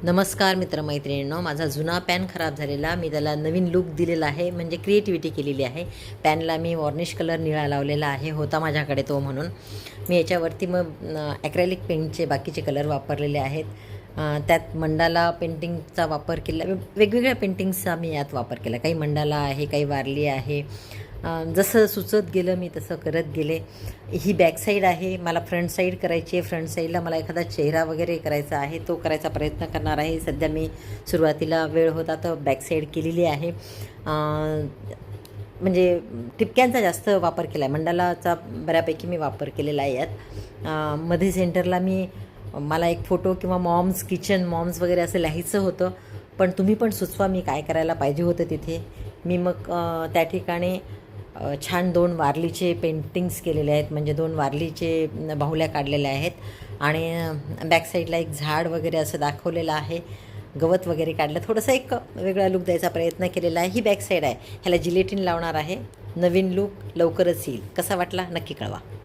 नमस्कार मित्रमैत्रिणींनो, माझा जुना पॅन खराब झालेला मी त्याला नवीन लूक दिलेला आहे, म्हणजे क्रिएटिव्हिटी केलेली आहे. पॅनला मी वॉर्निश कलर निळा लावलेला आहे, होता माझ्याकडे तो म्हणून. मी याच्यावरती मग ॲक्रेलिक पेंटचे बाकीचे कलर वापरलेले आहेत. त्यात मंडाला पेंटिंगचा वापर केला, वेगवेगळ्या पेंटिंग्सचा मी यात वापर केला. काही मंडाला आहे, काही वारली आहे. जसं सुचत गेलं मी तसं करत गेले. ही बॅक साईड आहे, मला फ्रंट साईड करायची आहे. फ्रंट साईडला मला एखादा चेहरा वगैरे करायचा आहे, तो करायचा प्रयत्न करणार आहे. सध्या मी सुरुवातीला वेळ होता तर बॅक साईड केलेली आहे. म्हणजे टिपक्यांचा जास्त वापर केला आहे, मंडालाचा बऱ्यापैकी मी वापर केलेला आहे यात. मध्ये सेंटरला मला एक फोटो किंवा मॉम्स किचन, मॉम्स वगैरे असं लिहायचं होतं, पण तुम्ही पण सुचवा मी काय करायला पाहिजे होतं तिथे. मी मग त्या ठिकाणी छान 2 वारलीचे पेंटिंग्स केलेले आहेत, म्हणजे 2 वारलीचे बाहुल्या काढलेल्या आहेत. आणि बॅक साईडला एक झाड वगैरे असं दाखवलेलं आहे, गवत वगैरे काढलं. थोडंसं एक वेगळा लूक द्यायचा प्रयत्न केलेला आहे. ही बॅक साईड आहे, ह्याला जिलेटिन लावणार आहे. नवीन लूक लवकरच येईल. कसा वाटला नक्की कळवा.